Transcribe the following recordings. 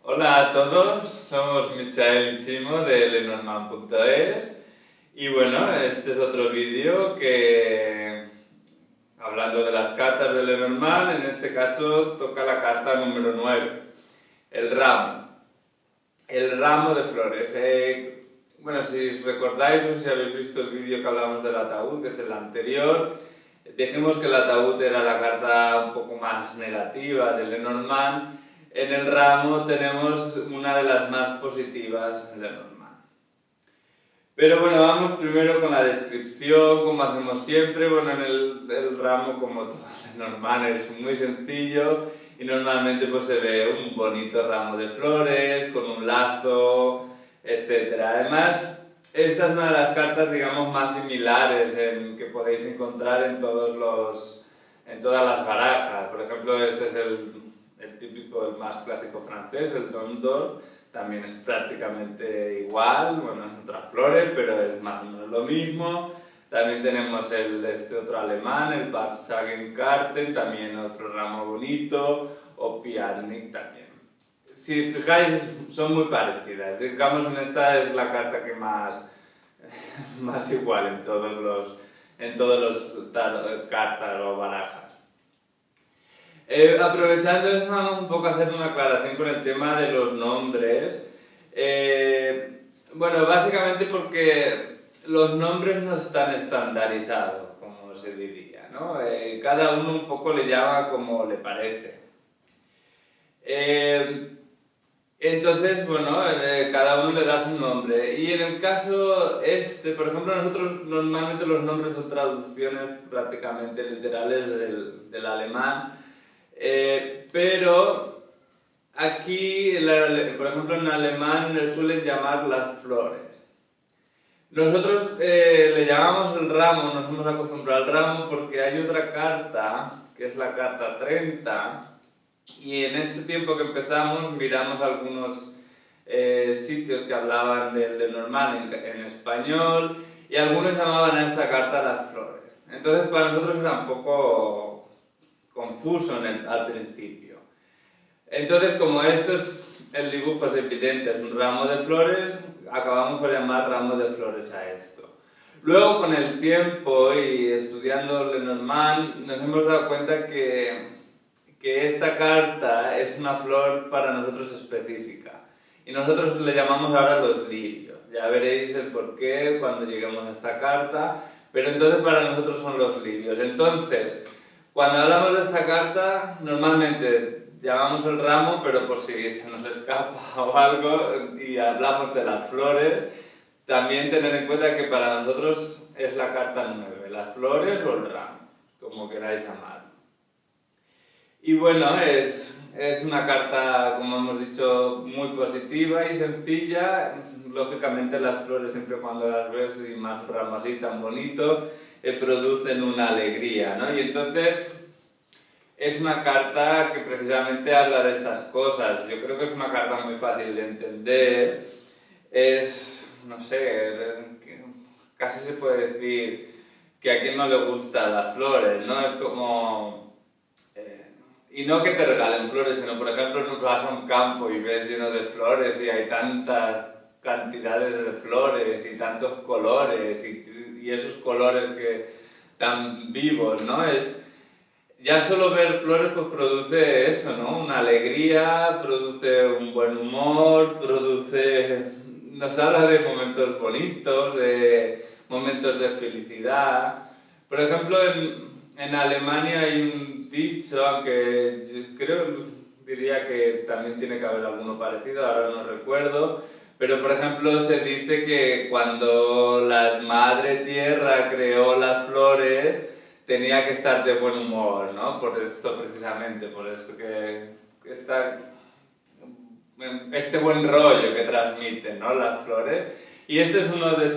Hola a todos, somos Michael y Chimo de Lenormand.es y bueno, este es otro vídeo que, hablando de las cartas de Lenormand, en este caso toca la carta número 9, el ramo. El ramo de flores. Bueno, si os recordáis o si habéis visto el vídeo que hablamos del ataúd, que es el anterior, dijimos que el ataúd era la carta un poco más negativa de Lenormand. En el ramo tenemos una de las más positivas de Lenormand. Pero bueno, vamos primero con la descripción, como hacemos siempre. Bueno, en el ramo, como todo Lenormand, es muy sencillo y normalmente pues se ve un bonito ramo de flores con un lazo, etc. Además, esta es una de las cartas, digamos, más similares que podéis encontrar en todas las barajas. Por ejemplo, este es el típico, el más clásico francés, el Don d'Or. También es prácticamente igual, bueno, es otras flores, pero es más o menos lo mismo. También tenemos este otro alemán, el Barsagenkarten, también otro ramo bonito, o Piatnik también. Si fijáis, son muy parecidas. Digamos, en esta es la carta que más igual en todos los cartas o barajas. Aprovechando eso, vamos un poco a hacer una aclaración con el tema de los nombres. Bueno, básicamente porque los nombres no están estandarizados, como se diría, ¿no? Cada uno un poco le llama como le parece. Entonces, bueno, cada uno le da su nombre. Y en el caso este, por ejemplo, nosotros normalmente los nombres son traducciones prácticamente literales del alemán. Pero aquí, por ejemplo, en alemán le suelen llamar las flores. Nosotros le llamamos el ramo, nos hemos acostumbrado al ramo porque hay otra carta, que es la carta 30, y en este tiempo que empezamos miramos algunos sitios que hablaban del Lenormand en español y algunos llamaban a esta carta las flores. Entonces para nosotros era un poco confuso al principio. Entonces, como el dibujo es evidente, es un ramo de flores, acabamos por llamar ramo de flores a esto. Luego, con el tiempo y estudiando Lenormand, nos hemos dado cuenta que esta carta es una flor para nosotros específica. Y nosotros le llamamos ahora los lirios. Ya veréis el porqué cuando lleguemos a esta carta, pero entonces para nosotros son los lirios. Entonces, cuando hablamos de esta carta, normalmente llamamos el ramo, pero por si se nos escapa o algo y hablamos de las flores, también tener en cuenta que para nosotros es la carta 9, las flores o el ramo, como queráis llamarlo. Y bueno, es una carta, como hemos dicho, muy positiva y sencilla. Lógicamente las flores, siempre cuando las ves y más un ramo así tan bonito, producen una alegría, ¿no? Y entonces es una carta que precisamente habla de estas cosas. Yo creo que es una carta muy fácil de entender. No sé, casi se puede decir que a quien no le gustan las flores, ¿no? Es como... Y no que te regalen flores, sino por ejemplo vas a un campo y ves lleno de flores y hay tantas cantidades de flores y tantos colores y esos colores tan vivos, ¿no? Ya solo ver flores pues produce eso, ¿no? Una alegría, produce un buen humor, nos habla de momentos bonitos, de momentos de felicidad. Por ejemplo, en Alemania hay un dicho, aunque diría que también tiene que haber alguno parecido, ahora no recuerdo, pero por ejemplo se dice que cuando la madre tierra creó las flores tenía que estar de buen humor, ¿no? Por esto precisamente, por esto este buen rollo que transmiten, ¿no? Las flores. Y este es uno de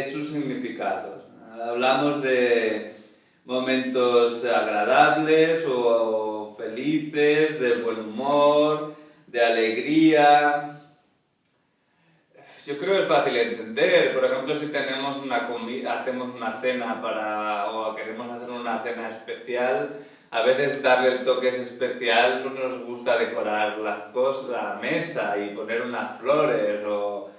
sus significados. Hablamos de momentos agradables o felices, de buen humor, de alegría. Yo creo que es fácil de entender. Por ejemplo, si tenemos hacemos una cena o queremos hacer una cena especial, a veces darle el toque especial, pues nos gusta decorar las cosas, la mesa y poner unas flores o,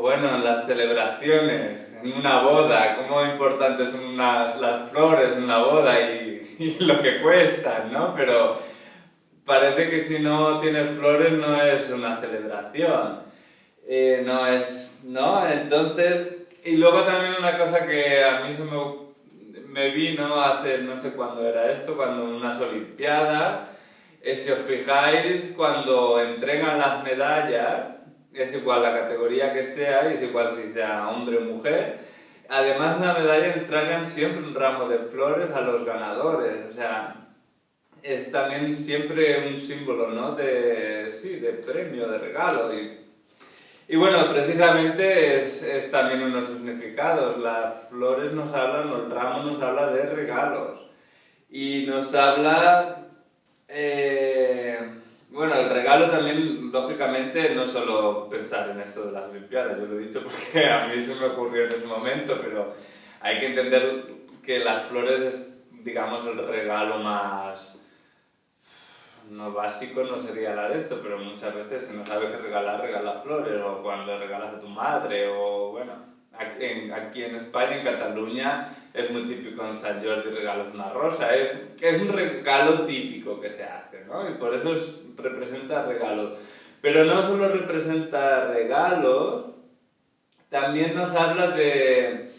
bueno, en las celebraciones, en una boda, cómo importantes son las flores en una boda y lo que cuestan, ¿no? Pero parece que si no tienes flores no es una celebración. No es, ¿no? Entonces, y luego también una cosa que a mí me vino hace, no sé cuándo era esto, cuando en unas Olimpiadas, si os fijáis, cuando entregan las medallas, es igual la categoría que sea, y es igual si sea hombre o mujer, además la medalla entregan siempre un ramo de flores a los ganadores, o sea, es también siempre un símbolo, ¿no? Sí, de premio, de regalo. Y bueno, precisamente es también uno de sus significados. Las flores nos hablan, el ramo nos habla de regalos. Y nos habla... bueno, el regalo también, lógicamente, no solo pensar en esto de las Olimpiadas, yo lo he dicho porque a mí se me ocurrió en ese momento, pero hay que entender que las flores es, digamos, el regalo más... No básico no sería la de esto, pero muchas veces si no sabes qué regalar, regala flores, o cuando regalas a tu madre, o bueno, aquí en España, en Cataluña, es muy típico en San Jordi regalar una rosa, es un regalo típico que se hace, ¿no? Y por eso representa regalo. Pero no solo representa regalo, también nos habla de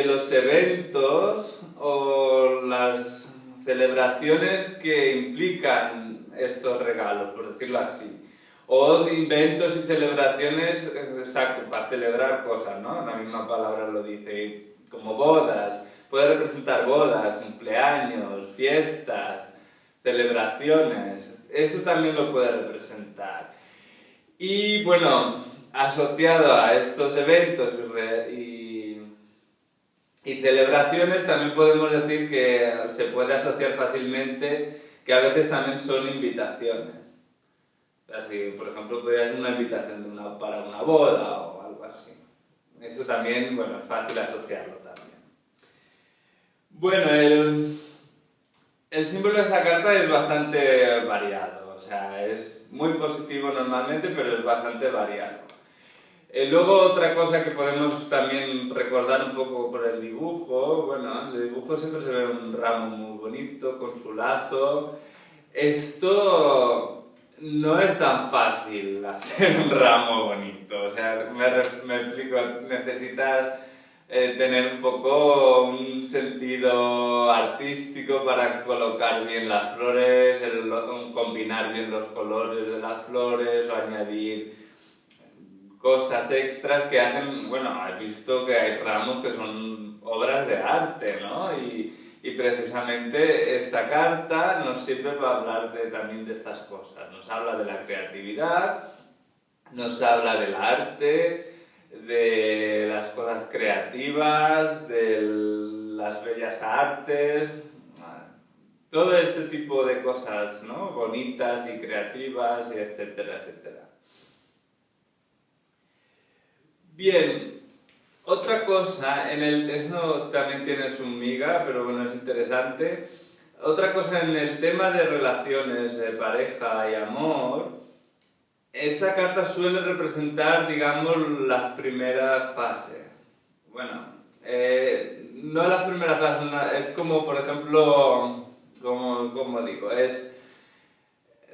los eventos o las celebraciones que implican estos regalos, por decirlo así. O inventos y celebraciones, exacto, para celebrar cosas, ¿no? La misma palabra lo dice, como bodas, puede representar bodas, cumpleaños, fiestas, celebraciones, eso también lo puede representar. Y bueno, asociado a estos eventos y celebraciones, también podemos decir que se puede asociar fácilmente que a veces también son invitaciones. Así, por ejemplo, podría ser una invitación para una boda o algo así. Eso también, bueno, es fácil asociarlo también. Bueno, el símbolo de esta carta es bastante variado, o sea, es muy positivo normalmente, pero es bastante variado. Luego otra cosa que podemos también recordar un poco por el dibujo, bueno, en el dibujo siempre se ve un ramo muy bonito con su lazo. Esto no es tan fácil hacer un ramo bonito, o sea, me explico, necesitas tener un poco un sentido artístico para colocar bien las flores, combinar bien los colores de las flores o añadir cosas extras que hacen, bueno, he visto que hay ramos que son obras de arte, ¿no? Y precisamente esta carta nos sirve para hablar también de estas cosas. Nos habla de la creatividad, nos habla del arte, de las cosas creativas, de las bellas artes, todo este tipo de cosas, ¿no? Bonitas y creativas, y etcétera, etcétera. Bien, otra cosa, eso también tiene su miga, pero bueno, es interesante. Otra cosa en el tema de relaciones de pareja y amor, esta carta suele representar, digamos, la primera fase. Bueno, no la primera fase, es como, por ejemplo, como digo, es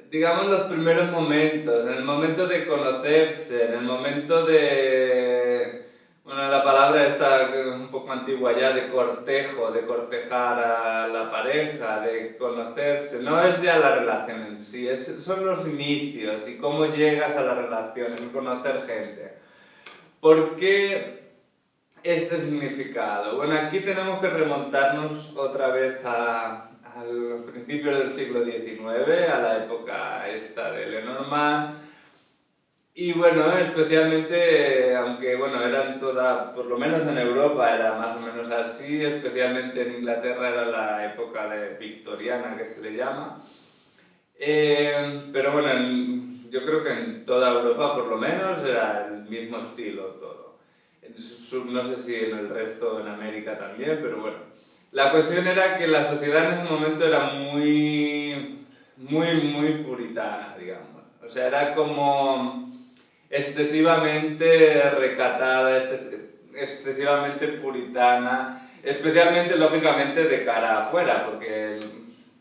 digamos los primeros momentos, en el momento de conocerse, en el momento de, bueno, la palabra está un poco antigua ya, de cortejo, de cortejar a la pareja, de conocerse, no es ya la relación en sí, son los inicios y cómo llegas a la relación, el conocer gente. ¿Por qué este significado? Bueno, aquí tenemos que remontarnos otra vez al principio del siglo XIX, a la época esta de Lenormand, y bueno, especialmente, aunque bueno, eran por lo menos en Europa era más o menos así, especialmente en Inglaterra era la época victoriana que se le llama, pero bueno, yo creo que en toda Europa por lo menos era el mismo estilo todo. No sé si en el resto, en América también, pero bueno. La cuestión era que la sociedad en ese momento era muy puritana, digamos. O sea, era como excesivamente recatada, excesivamente puritana, especialmente, lógicamente, de cara afuera, porque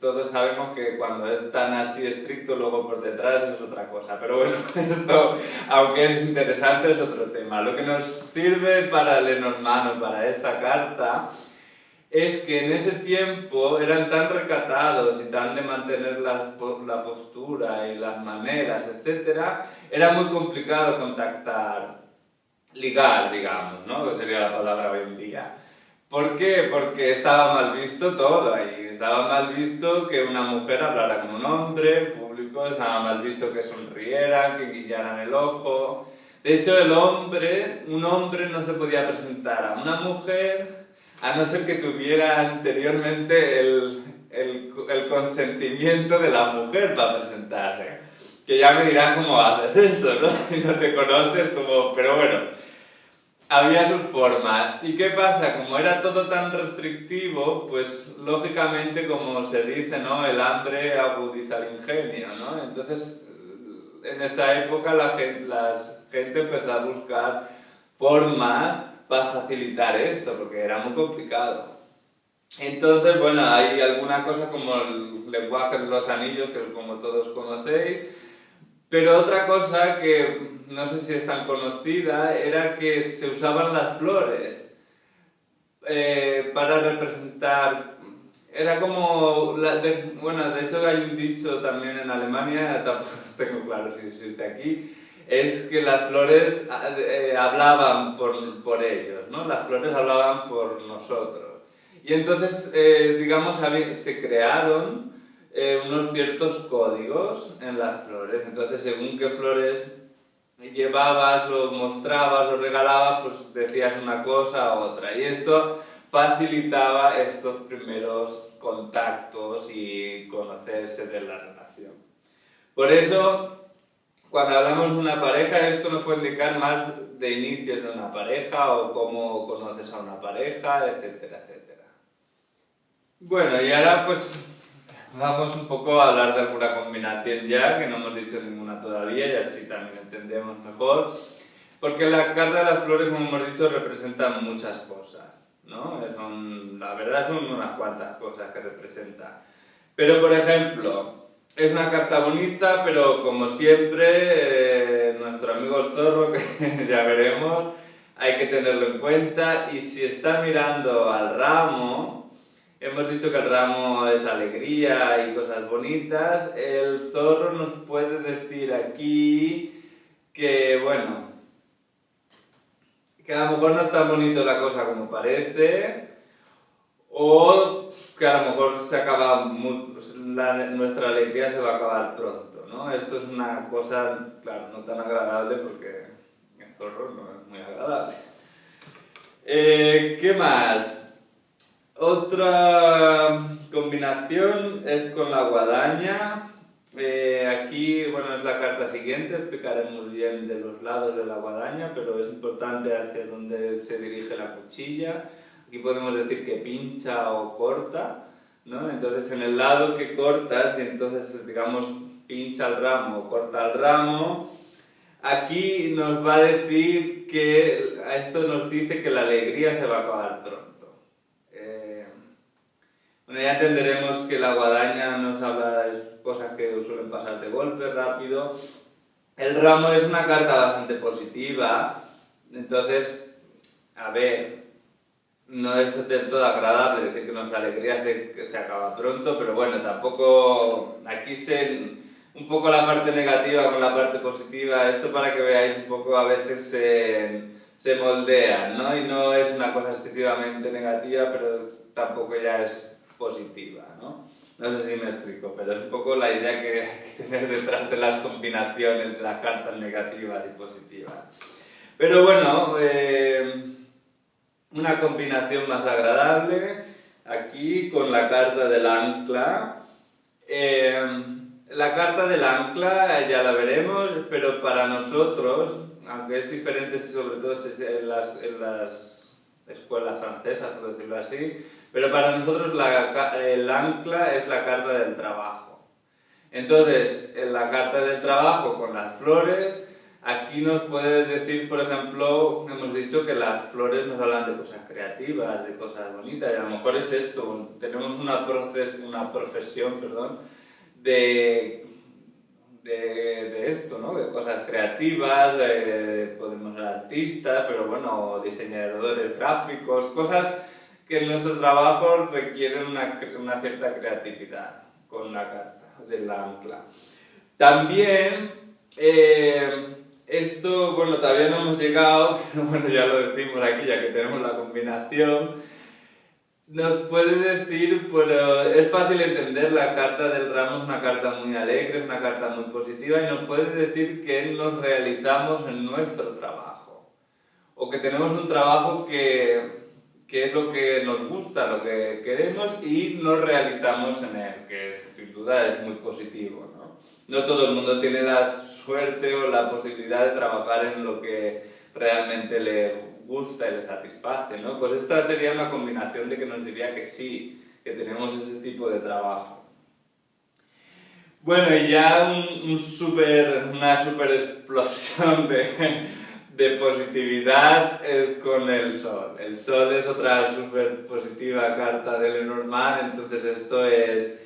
todos sabemos que cuando es tan así estricto, luego por detrás es otra cosa. Pero bueno, esto, aunque es interesante, es otro tema. Lo que nos sirve para Lenormand, para esta carta, es que en ese tiempo eran tan recatados y tan de mantener la postura y las maneras, etcétera, era muy complicado contactar, ligar, digamos, ¿no? Que sería la palabra hoy en día. ¿Por qué? Porque estaba mal visto todo ahí. Estaba mal visto que una mujer hablara con un hombre en público, estaba mal visto que sonriera, que guiñaran el ojo. De hecho, un hombre no se podía presentar a una mujer a no ser que tuviera anteriormente el consentimiento de la mujer para presentarse. Que ya me dirás cómo haces eso, ¿no? Si no te conoces, como... Pero bueno, había sus formas. ¿Y qué pasa? Como era todo tan restrictivo, pues lógicamente, como se dice, ¿no? El hambre agudiza el ingenio, ¿no? Entonces, en esa época la gente empezó a buscar formas para facilitar esto, porque era muy complicado. Entonces, bueno, hay alguna cosa como el lenguaje de los anillos, que como todos conocéis, pero otra cosa que no sé si es tan conocida era que se usaban las flores para representar... Era como... bueno, de hecho hay un dicho también en Alemania, tampoco tengo claro si existe aquí, es que las flores hablaban por ellos, ¿no? Las flores hablaban por nosotros. Y entonces, digamos, se crearon unos ciertos códigos en las flores. Entonces, según qué flores llevabas o mostrabas o regalabas, pues decías una cosa u otra. Y esto facilitaba estos primeros contactos y conocerse de la relación. Por eso, cuando hablamos de una pareja, esto nos puede indicar más de inicios de una pareja o cómo conoces a una pareja, etcétera, etcétera. Bueno, y ahora pues vamos un poco a hablar de alguna combinación ya, que no hemos dicho ninguna todavía y así también entendemos mejor. Porque la carta de las flores, como hemos dicho, representa muchas cosas, ¿no? La verdad son unas cuantas cosas que representa. Pero, por ejemplo, es una carta bonita, pero como siempre, nuestro amigo el zorro, que ya veremos, hay que tenerlo en cuenta. Y si está mirando al ramo, hemos dicho que el ramo es alegría y cosas bonitas, el zorro nos puede decir aquí que, bueno, que a lo mejor no es tan bonito la cosa como parece, o que a lo mejor nuestra alegría se va a acabar pronto, ¿no? Esto es una cosa, claro, no tan agradable porque el zorro no es muy agradable. ¿Qué más? Otra combinación es con la guadaña. Aquí, bueno, es la carta siguiente, explicaremos bien de los lados de la guadaña, pero es importante hacia dónde se dirige la cuchilla. Aquí podemos decir que pincha o corta, ¿no? Entonces, en el lado que cortas, y entonces, digamos, pincha el ramo o corta el ramo, aquí nos va a decir que, a esto nos dice que la alegría se va a acabar pronto. Bueno, ya entenderemos que la guadaña nos habla de cosas que suelen pasar de golpe, rápido. El ramo es una carta bastante positiva, entonces, a ver, no es del todo agradable decir que nuestra alegría se acaba pronto, pero bueno, tampoco, aquí un poco la parte negativa con la parte positiva, esto para que veáis un poco a veces se moldean, ¿no? Y no es una cosa excesivamente negativa, pero tampoco ya es positiva, ¿no? No sé si me explico, pero es un poco la idea que hay que tener detrás de las combinaciones de las cartas negativas y positivas. Pero bueno, una combinación más agradable aquí con la carta del ancla. La carta del ancla ya la veremos, pero para nosotros, aunque es diferente sobre todo en las escuela francesa, por decirlo así, pero para nosotros el ancla es la carta del trabajo. Entonces, en la carta del trabajo con las flores, aquí nos puede decir, por ejemplo, hemos dicho que las flores nos hablan de cosas creativas, de cosas bonitas, y a lo mejor es esto, tenemos una profesión, perdón, de esto, ¿no? De cosas creativas, podemos ser artistas, pero bueno, diseñadores gráficos, cosas que en nuestro trabajo requieren una cierta creatividad con la carta del ancla. También, esto, bueno, todavía no hemos llegado, pero bueno, ya lo decimos aquí, ya que tenemos la combinación. Nos puede decir, pero es fácil entender, la carta del ramo es una carta muy alegre, es una carta muy positiva y nos puede decir que nos realizamos en nuestro trabajo o que tenemos un trabajo que es lo que nos gusta, lo que queremos y nos realizamos en él, que sin duda es muy positivo, ¿no? No todo el mundo tiene la suerte o la posibilidad de trabajar en lo que realmente le gusta y le satisface, ¿no? Pues esta sería una combinación de que nos diría que sí, que tenemos ese tipo de trabajo. Bueno, y ya una super explosión de positividad es con el sol. El sol es otra super positiva carta de Lenormand, entonces esto es,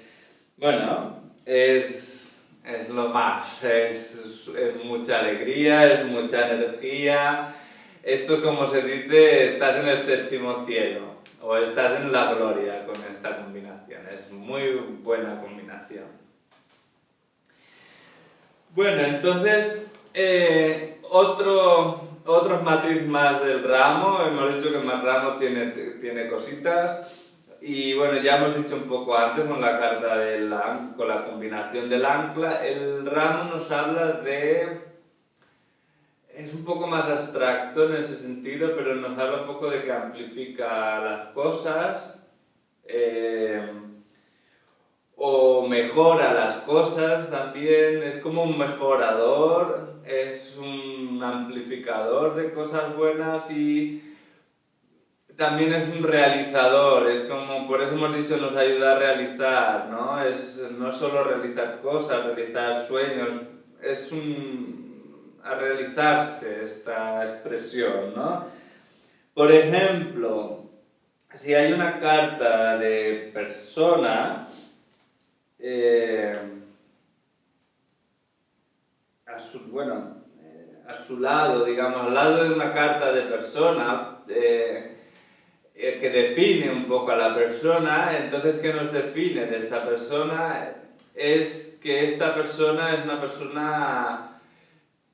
bueno, es lo más, es mucha alegría, es mucha energía. Esto, como se dice, estás en el séptimo cielo o estás en la gloria con esta combinación. Es muy buena combinación. Bueno, entonces, otros matices más del ramo. Hemos dicho que el ramo tiene cositas. Y bueno, ya hemos dicho un poco antes con la carta con la combinación del ancla, el ramo nos habla de... Es un poco más abstracto en ese sentido, pero nos habla un poco de que amplifica las cosas o mejora las cosas también. Es como un mejorador, es un amplificador de cosas buenas y también es un realizador. Es como, por eso hemos dicho, nos ayuda a realizar, ¿no? Es no solo realizar cosas, realizar sueños, es a realizarse esta expresión, ¿no? Por ejemplo, si hay una carta de persona, a su lado, digamos, al lado de una carta de persona, que define un poco a la persona, entonces, ¿qué nos define de esta persona? Es que esta persona es una persona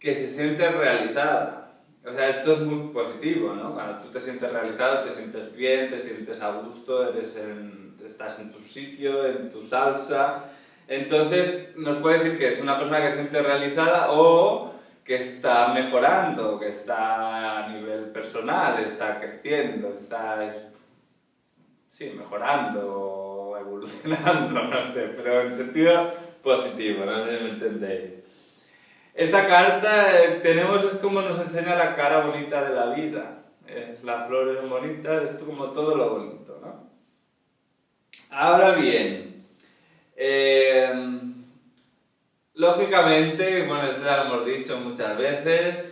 que se siente realizada. O sea, esto es muy positivo, ¿no? Cuando tú te sientes realizado, te sientes bien, te sientes a gusto, estás en tu sitio, en tu salsa. Entonces, nos puede decir que es una persona que se siente realizada o que está mejorando, que está a nivel personal, está creciendo, está, sí, mejorando o evolucionando, no sé, pero en sentido positivo, no sé si me entendéis. Esta carta es como nos enseña la cara bonita de la vida. Las flores son bonitas, es como todo lo bonito, ¿no? Ahora bien, lógicamente, bueno, eso ya lo hemos dicho muchas veces,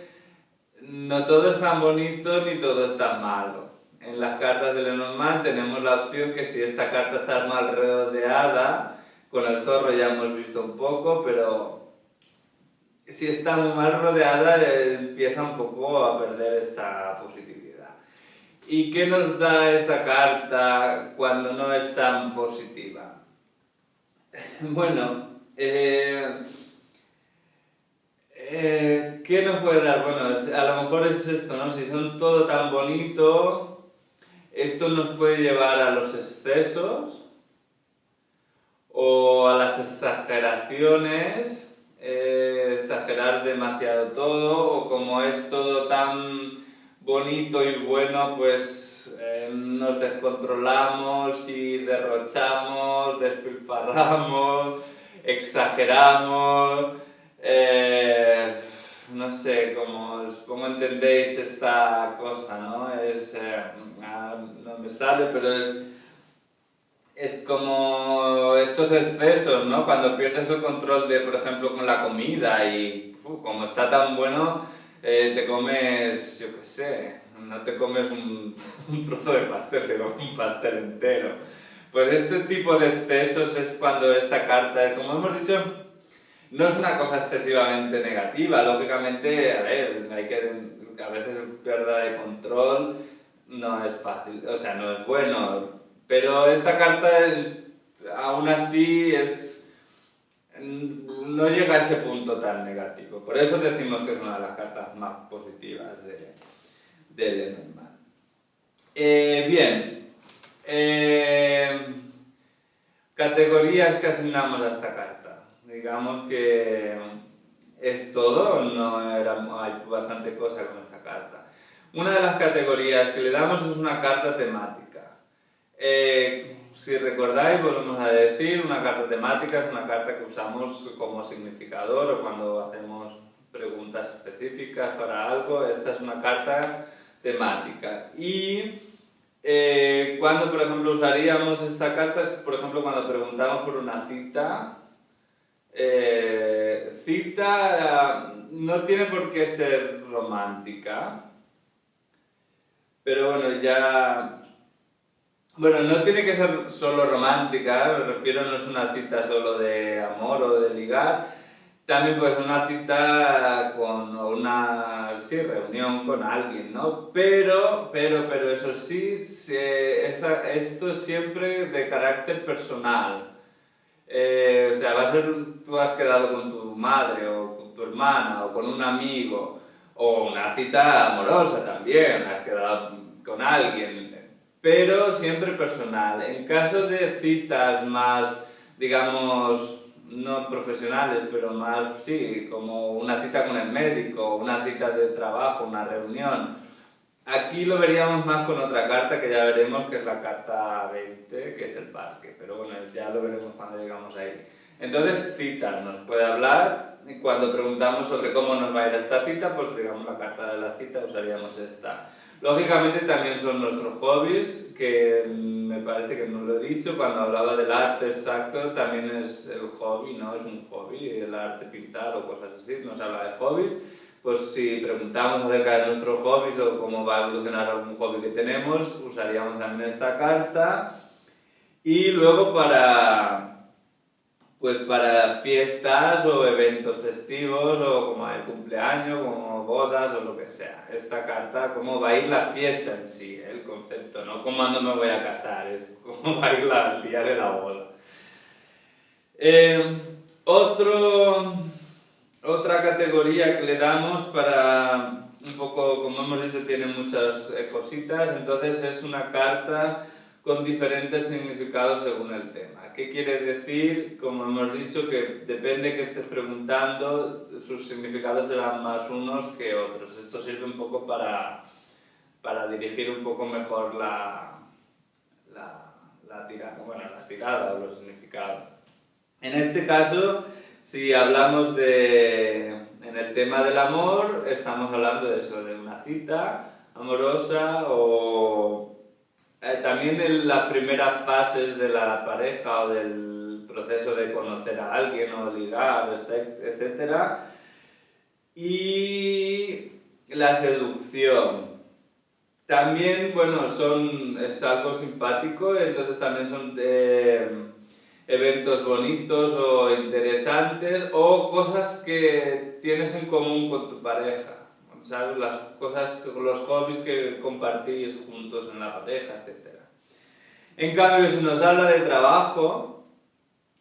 no todo es tan bonito ni todo es tan malo. En las cartas de Lenormand tenemos la opción que si esta carta está mal rodeada, con el zorro ya hemos visto un poco, pero si está muy mal rodeada, empieza un poco a perder esta positividad. ¿Y qué nos da esta carta cuando no es tan positiva? Bueno, ¿qué nos puede dar? Bueno, a lo mejor es esto, ¿no? Si son todo tan bonito, esto nos puede llevar a los excesos o a las exageraciones. Exagerar demasiado todo, o como es todo tan bonito y bueno, pues nos descontrolamos y derrochamos, despilfarramos, exageramos, no sé cómo entendéis esta cosa, ¿no? sale, pero es como estos excesos, ¿no? Cuando pierdes el control de, por ejemplo, con la comida y como está tan bueno, te comes, yo qué sé, no te comes un trozo de pastel, te comes un pastel entero. Pues este tipo de excesos es cuando esta carta, como hemos dicho, no es una cosa excesivamente negativa. Lógicamente, a ver, a veces pérdida de control no es fácil, o sea, no es bueno. Pero esta carta, aún así, no llega a ese punto tan negativo. Por eso decimos que es una de las cartas más positivas de Lenormand. Bien. Categorías que asignamos a esta carta. Digamos que es todo, hay bastante cosa con esta carta. Una de las categorías que le damos es una carta temática. Si recordáis, volvemos a decir, una carta temática es una carta que usamos como significador o cuando hacemos preguntas específicas para algo. Esta es una carta temática. Y cuando, por ejemplo, usaríamos esta carta es, por ejemplo, cuando preguntamos por una cita. Cita no tiene por qué ser romántica, pero bueno, bueno, no tiene que ser solo romántica, me refiero, no es una cita solo de amor o de ligar, también puede ser una cita o una reunión con alguien, ¿no? Pero eso sí, esto es siempre de carácter personal. O sea, va a ser, tú has quedado con tu madre o con tu hermana o con un amigo, o una cita amorosa también, has quedado con alguien, pero siempre personal. En caso de citas más, digamos, no profesionales, pero más, sí, como una cita con el médico, una cita de trabajo, una reunión, aquí lo veríamos más con otra carta que ya veremos, que es la carta 20, que es el parque, pero bueno, ya lo veremos cuando llegamos ahí. Entonces, citas, nos puede hablar, y cuando preguntamos sobre cómo nos va a ir esta cita, pues digamos la carta de la cita, usaríamos esta. Lógicamente también son nuestros hobbies, que me parece que no lo he dicho, cuando hablaba del arte exacto, también es el hobby, ¿no? Es un hobby, el arte, pintar o cosas así, nos habla de hobbies. Pues si preguntamos acerca de nuestros hobbies o cómo va a evolucionar algún hobby que tenemos, usaríamos también esta carta. Y luego pues para fiestas o eventos festivos o como el cumpleaños, como bodas o lo que sea. Esta carta, cómo va a ir la fiesta en sí, el concepto, no cuándo me voy a casar, es cómo va a ir el día de la boda. Otra categoría que le damos para un poco, como hemos dicho, tiene muchas cositas, entonces es una carta con diferentes significados según el tema. ¿Qué quiere decir? Como hemos dicho, que depende que estés preguntando, sus significados serán más unos que otros. Esto sirve un poco para dirigir un poco mejor la tirada o los significados. En este caso, si hablamos en el tema del amor, estamos hablando de eso, de una cita amorosa o también en las primeras fases de la pareja o del proceso de conocer a alguien o ligar, etc. Y la seducción. También, bueno, es algo simpático, entonces también son eventos bonitos o interesantes o cosas que tienes en común con tu pareja, ¿sabes? Las cosas, los hobbies que compartís juntos en la pareja, etc. En cambio, si nos habla de trabajo,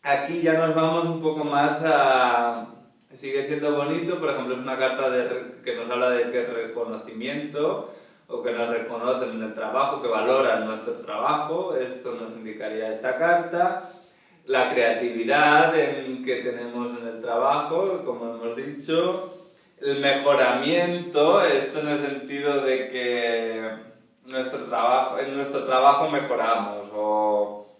aquí ya nos vamos un poco más a... Sigue siendo bonito, por ejemplo, es una carta que nos habla de que reconocimiento o que nos reconocen en el trabajo, que valoran nuestro trabajo, esto nos indicaría esta carta. La creatividad que tenemos en el trabajo, como hemos dicho, el mejoramiento, esto en el sentido de que en nuestro trabajo mejoramos, o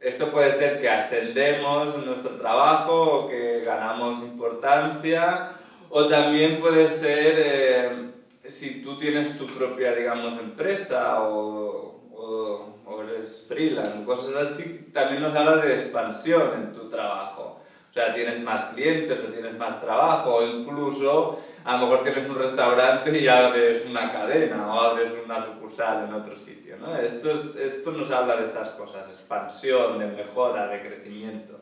esto puede ser que ascendemos en nuestro trabajo o que ganamos importancia, o también puede ser si tú tienes tu propia, digamos, empresa o o eres freelance, cosas así, también nos habla de expansión en tu trabajo. O sea, tienes más clientes o tienes más trabajo, o incluso a lo mejor tienes un restaurante y abres una cadena o abres una sucursal en otro sitio, ¿no? Esto nos habla de estas cosas, expansión, de mejora, de crecimiento.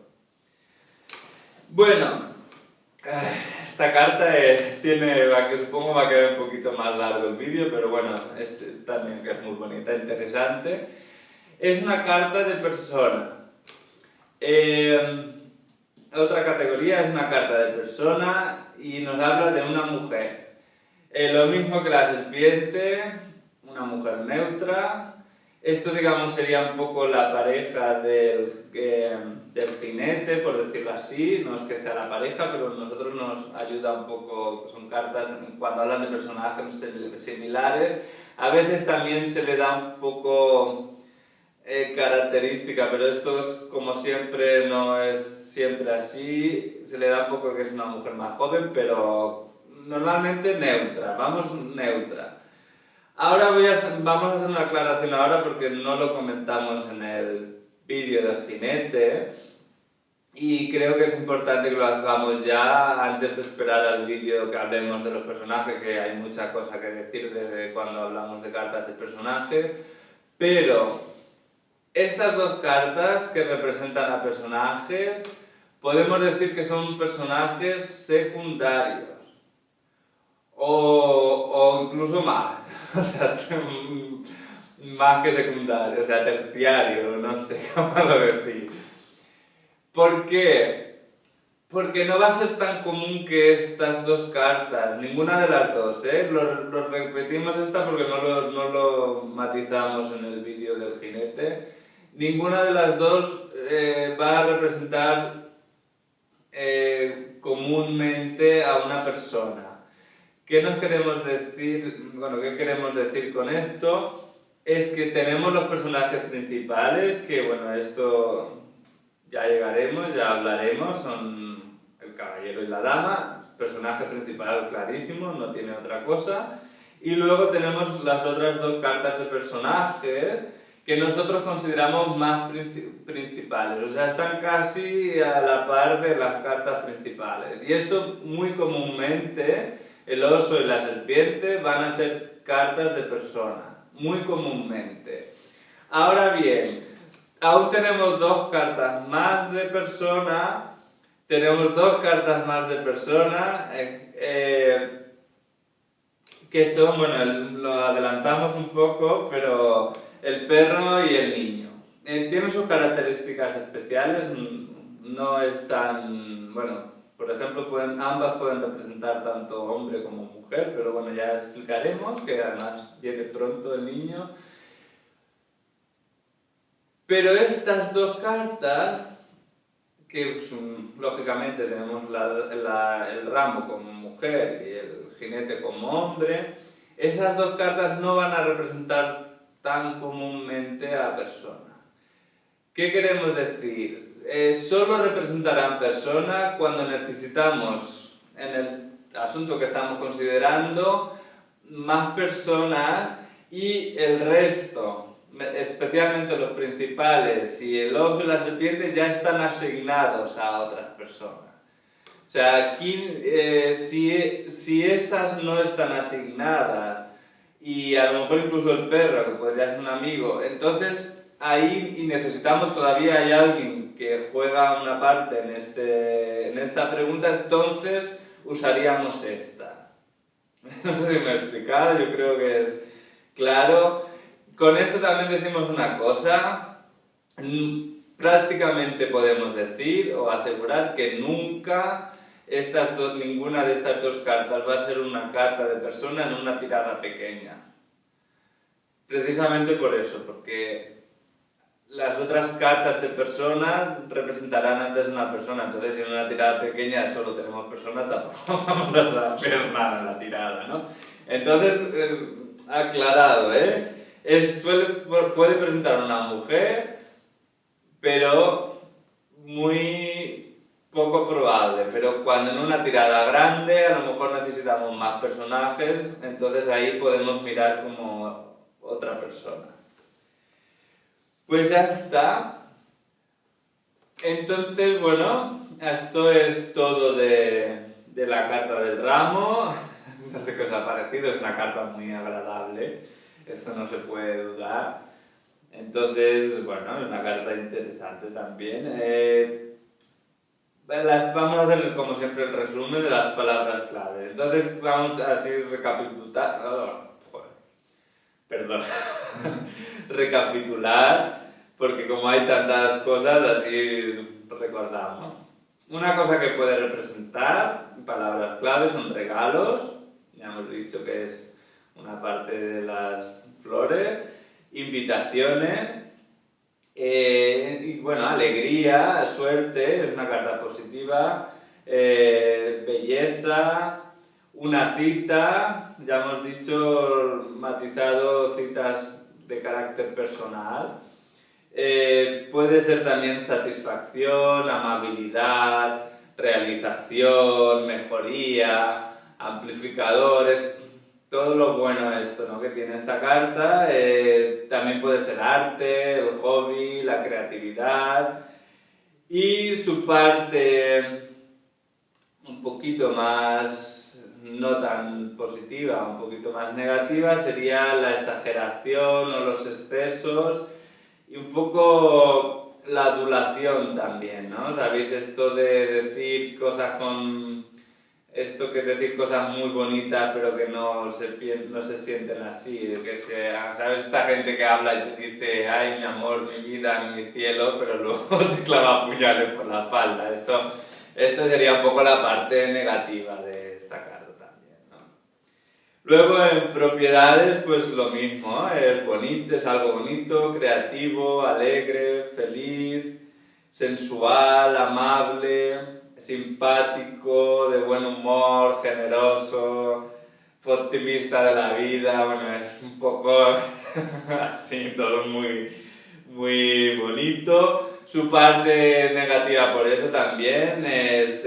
Bueno, esta carta supongo va a quedar un poquito más largo el vídeo, pero bueno, también que es muy bonita, interesante. Es una carta de persona. Otra categoría es una carta de persona y nos habla de una mujer. Lo mismo que la serpiente, una mujer neutra. Esto, digamos, sería un poco la pareja del jinete, por decirlo así. No es que sea la pareja, pero a nosotros nos ayuda un poco, son cartas, cuando hablan de personajes similares, a veces también se le da un poco característica, pero esto es, como siempre, no es siempre así. Se le da un poco que es una mujer más joven, pero normalmente neutra, vamos neutra. Ahora vamos a hacer una aclaración ahora porque no lo comentamos en el vídeo del jinete y creo que es importante que lo hagamos ya antes de esperar al vídeo que hablemos de los personajes, que hay mucha cosa que decir de cuando hablamos de cartas de personajes, pero estas dos cartas que representan a personajes podemos decir que son personajes secundarios. O incluso más, o sea, más que secundario, o sea, terciario, no sé cómo lo decir. ¿Por qué? Porque no va a ser tan común que estas dos cartas, ninguna de las dos, lo repetimos esta porque no lo matizamos en el vídeo del jinete, ninguna de las dos va a representar comúnmente a una persona. ¿Qué nos queremos decir? Bueno, ¿qué queremos decir con esto? Es que tenemos los personajes principales, que bueno, esto ya llegaremos, ya hablaremos, son el caballero y la dama, personaje principal clarísimo, no tiene otra cosa. Y luego tenemos las otras dos cartas de personajes que nosotros consideramos más principales, o sea, están casi a la par de las cartas principales. Y esto muy comúnmente, el oso y la serpiente van a ser cartas de persona, muy comúnmente. Ahora bien, aún tenemos dos cartas más de persona, que son, bueno, lo adelantamos un poco, pero el perro y el niño. Tienen sus características especiales, no es tan, bueno, por ejemplo, ambas pueden representar tanto hombre como mujer, pero bueno, ya explicaremos, que además viene pronto el niño. Pero estas dos cartas, que lógicamente tenemos el ramo como mujer y el jinete como hombre, esas dos cartas no van a representar tan comúnmente a personas. ¿Qué queremos decir? Solo representarán personas cuando necesitamos, en el asunto que estamos considerando, más personas y el resto, especialmente los principales y el oso y la serpiente, ya están asignados a otras personas. O sea, aquí, si esas no están asignadas, y a lo mejor incluso el perro, que podría ser un amigo, entonces ahí necesitamos, todavía hay alguien que juega una parte en esta pregunta, entonces usaríamos esta. No sé si me he explicado, yo creo que es claro. Con esto también decimos una cosa, prácticamente podemos decir o asegurar que nunca ninguna de estas dos cartas va a ser una carta de persona en una tirada pequeña. Precisamente por eso, porque las otras cartas de persona representarán antes de una persona, entonces si en una tirada pequeña solo tenemos personas, tampoco vamos a saber nada en la tirada, ¿no? Entonces, aclarado, puede presentar una mujer, pero muy poco probable, pero cuando en una tirada grande a lo mejor necesitamos más personajes, entonces ahí podemos mirar como otra persona. Pues ya está. Entonces, bueno, esto es todo de la carta del ramo. No sé qué os ha parecido, es una carta muy agradable, esto no se puede dudar. Entonces, bueno, es una carta interesante también. Vamos a hacer, como siempre, el resumen de las palabras clave. Entonces, vamos a así recapitular. Joder, perdón. Recapitular, porque como hay tantas cosas, así recordamos. Una cosa que puede representar, palabras clave, son regalos. Ya hemos dicho que es una parte de las flores. Invitaciones. Y bueno, alegría, suerte, es una carta positiva, belleza, una cita, ya hemos dicho, matizado citas de carácter personal. Puede ser también satisfacción, amabilidad, realización, mejoría, amplificadores, todo lo bueno esto, ¿no?, que tiene esta carta. También puede ser arte, el hobby, la creatividad y su parte un poquito más no tan positiva, un poquito más negativa sería la exageración o los excesos y un poco la adulación también, ¿no? ¿Sabéis esto de decir cosas con... Esto que decir cosas muy bonitas pero que no se sienten así, que sea, ¿sabes? Esta gente que habla y te dice, ay, mi amor, mi vida, mi cielo, pero luego te clava puñales por la espalda. Esto sería un poco la parte negativa de esta carta también, ¿no? Luego en propiedades, pues lo mismo, ¿eh? Es bonito, es algo bonito, creativo, alegre, feliz, sensual, amable, simpático, de buen humor, generoso, optimista de la vida. Bueno, es un poco así, todo muy bonito. Su parte negativa por eso también es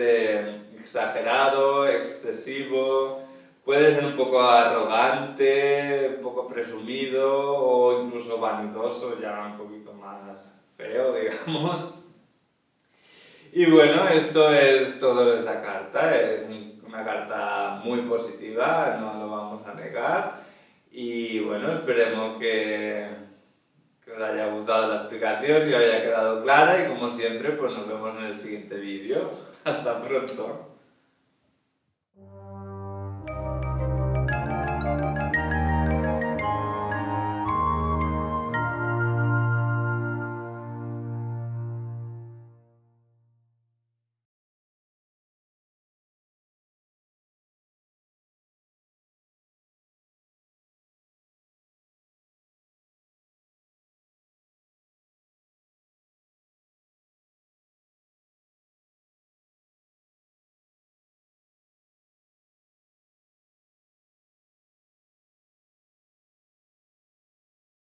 exagerado, excesivo, puede ser un poco arrogante, un poco presumido o incluso vanidoso, ya un poquito más feo, digamos. Y bueno, esto es todo de esta carta, es una carta muy positiva, no lo vamos a negar. Y bueno, esperemos que os haya gustado la explicación y os haya quedado clara y como siempre, pues nos vemos en el siguiente vídeo. Hasta pronto.